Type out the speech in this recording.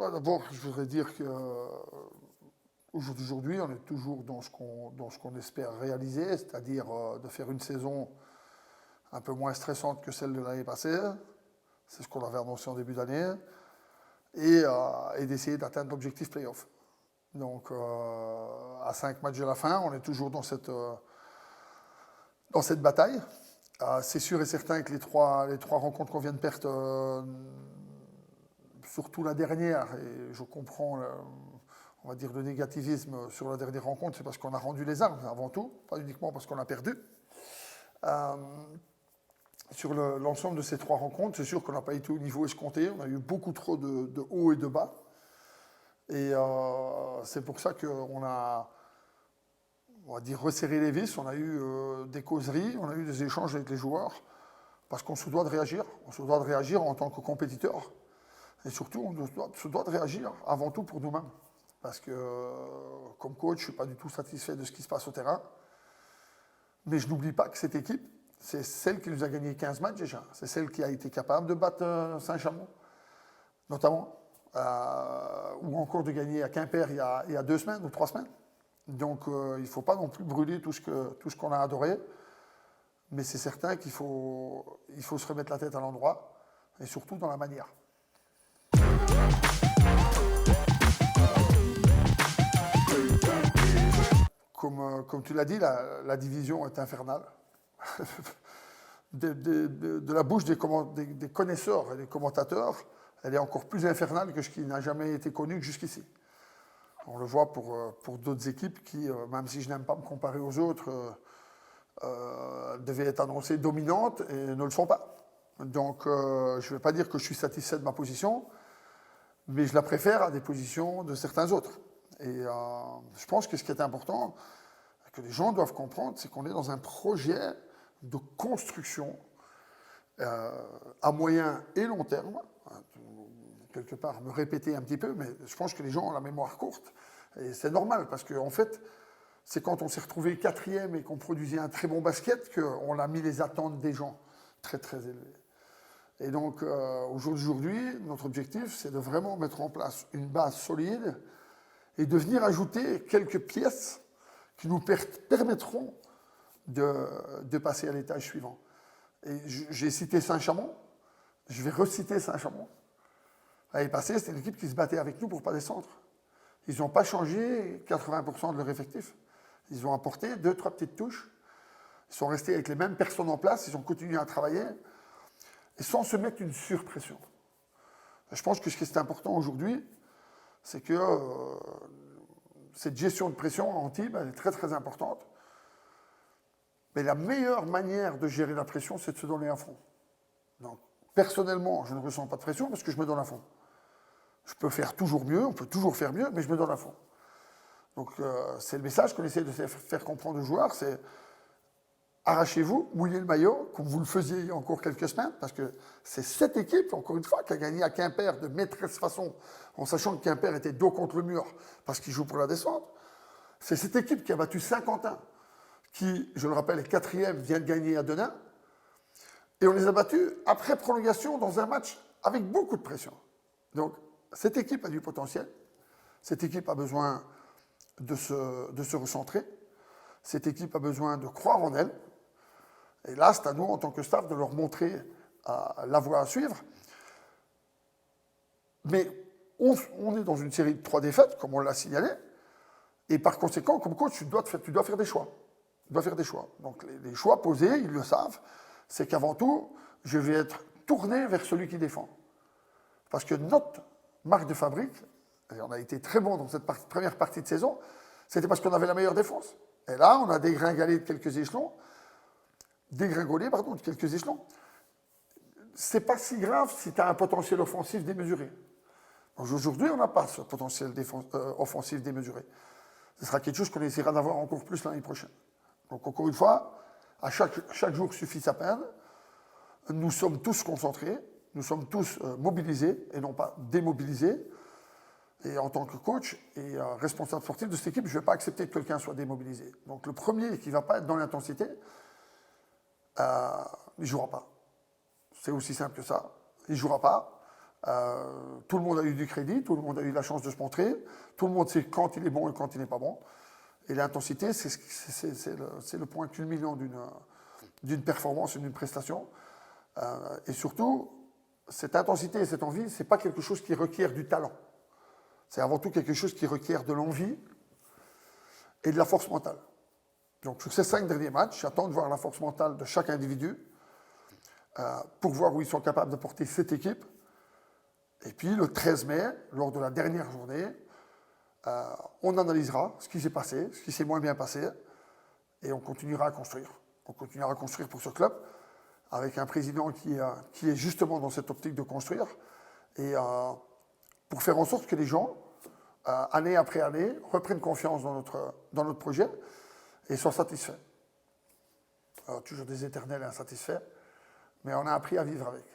D'abord, je voudrais dire qu'aujourd'hui, on est toujours dans ce qu'on espère réaliser, c'est-à-dire de faire une saison un peu moins stressante que celle de l'année passée. C'est ce qu'on avait annoncé en début d'année. Et d'essayer d'atteindre l'objectif playoff. Donc, à 5 matchs de la fin, on est toujours dans cette bataille. C'est sûr et certain que les trois rencontres qu'on vient de perdre, surtout la dernière, et je comprends, on va dire, le négativisme sur la dernière rencontre, c'est parce qu'on a rendu les armes avant tout, pas uniquement parce qu'on a perdu. Sur l'ensemble de ces 3 rencontres, c'est sûr qu'on n'a pas été au niveau escompté, on a eu beaucoup trop de hauts et de bas. Et c'est pour ça qu'on a, on va dire, resserré les vis, on a eu des causeries, on a eu des échanges avec les joueurs, parce qu'on se doit de réagir. On se doit de réagir en tant que compétiteur. Et surtout, on se doit de réagir avant tout pour nous-mêmes. Parce que, comme coach, je ne suis pas du tout satisfait de ce qui se passe au terrain. Mais je n'oublie pas que cette équipe, c'est celle qui nous a gagné 15 matchs déjà. C'est celle qui a été capable de battre Saint-Chamond, notamment. Ou encore de gagner à Quimper il y a 2 semaines ou 3 semaines. Donc il ne faut pas non plus brûler tout ce qu'on a adoré. Mais c'est certain qu'il faut se remettre la tête à l'endroit, et surtout dans la manière. Comme tu l'as dit, la division est infernale. de la bouche des connaisseurs et des commentateurs, elle est encore plus infernale que ce qui n'a jamais été connu jusqu'ici. On le voit pour d'autres équipes qui, même si je n'aime pas me comparer aux autres, devaient être annoncées dominantes et ne le sont pas. Donc je ne vais pas dire que je suis satisfait de ma position, mais je la préfère à des positions de certains autres. Et je pense que ce qui est important, que les gens doivent comprendre, c'est qu'on est dans un projet de construction à moyen et long terme. Quelque part, me répéter un petit peu, mais je pense que les gens ont la mémoire courte. Et c'est normal, parce qu'en fait, c'est quand on s'est retrouvé 4e et qu'on produisait un très bon basket qu'on a mis les attentes des gens très très élevées. Et donc, aujourd'hui, notre objectif, c'est de vraiment mettre en place une base solide et de venir ajouter quelques pièces qui nous permettront de passer à l'étage suivant. Et j'ai cité Saint-Chamond, je vais reciter Saint-Chamond. L'année passée, c'était une équipe qui se battait avec nous pour ne pas descendre. Ils n'ont pas changé 80% de leur effectif. Ils ont apporté 2-3 petites touches. Ils sont restés avec les mêmes personnes en place, ils ont continué à travailler, et sans se mettre une surpression. Je pense que ce qui est important aujourd'hui, c'est que cette gestion de pression en team, elle est très très importante. Mais la meilleure manière de gérer la pression, c'est de se donner à fond. Donc, personnellement, je ne ressens pas de pression parce que je me donne à fond. Je peux faire toujours mieux, on peut toujours faire mieux, mais je me donne à fond. Donc, c'est le message qu'on essaie de faire comprendre aux joueurs, c'est arrachez-vous, mouillez le maillot, comme vous le faisiez il y a encore quelques semaines, parce que c'est cette équipe, encore une fois, qui a gagné à Quimper de maîtresse façon, en sachant que Quimper était dos contre le mur, parce qu'il joue pour la descente. C'est cette équipe qui a battu Saint-Quentin, qui, je le rappelle, est 4e, vient de gagner à Denain, et on les a battus après prolongation dans un match avec beaucoup de pression. Donc, cette équipe a du potentiel, cette équipe a besoin de se recentrer, cette équipe a besoin de croire en elle, et là, c'est à nous, en tant que staff, de leur montrer la voie à suivre. Mais on est dans une série de 3 défaites, comme on l'a signalé, et par conséquent, comme coach, tu dois faire des choix. Tu dois faire des choix. Donc les choix posés, ils le savent, c'est qu'avant tout, je vais être tourné vers celui qui défend. Parce que notre marque de fabrique, et on a été très bon dans cette première partie de saison, c'était parce qu'on avait la meilleure défense. Et là, on a dégringolé de quelques échelons. C'est pas si grave si tu as un potentiel offensif démesuré. Aujourd'hui, on n'a pas ce potentiel offensif démesuré. Ce sera quelque chose qu'on essaiera d'avoir encore plus l'année prochaine. Donc, encore une fois, à chaque jour suffit sa peine. Nous sommes tous concentrés, nous sommes tous mobilisés et non pas démobilisés. Et en tant que coach et responsable sportif de cette équipe, je ne vais pas accepter que quelqu'un soit démobilisé. Donc, le premier qui ne va pas être dans l'intensité, il ne jouera pas. C'est aussi simple que ça. Il ne jouera pas. Tout le monde a eu du crédit, tout le monde a eu la chance de se montrer, tout le monde sait quand il est bon et quand il n'est pas bon. Et l'intensité, c'est le point culminant d'une performance et d'une prestation. Et surtout, cette intensité et cette envie, ce n'est pas quelque chose qui requiert du talent. C'est avant tout quelque chose qui requiert de l'envie et de la force mentale. Donc sur ces 5 derniers matchs, j'attends de voir la force mentale de chaque individu pour voir où ils sont capables de porter cette équipe. Et puis le 13 mai, lors de la dernière journée, on analysera ce qui s'est passé, ce qui s'est moins bien passé, et on continuera à construire. On continuera à construire pour ce club, avec un président qui est justement dans cette optique de construire, et pour faire en sorte que les gens, année après année, reprennent confiance dans notre projet et soient satisfaits. Alors, toujours des éternels insatisfaits, mais on a appris à vivre avec.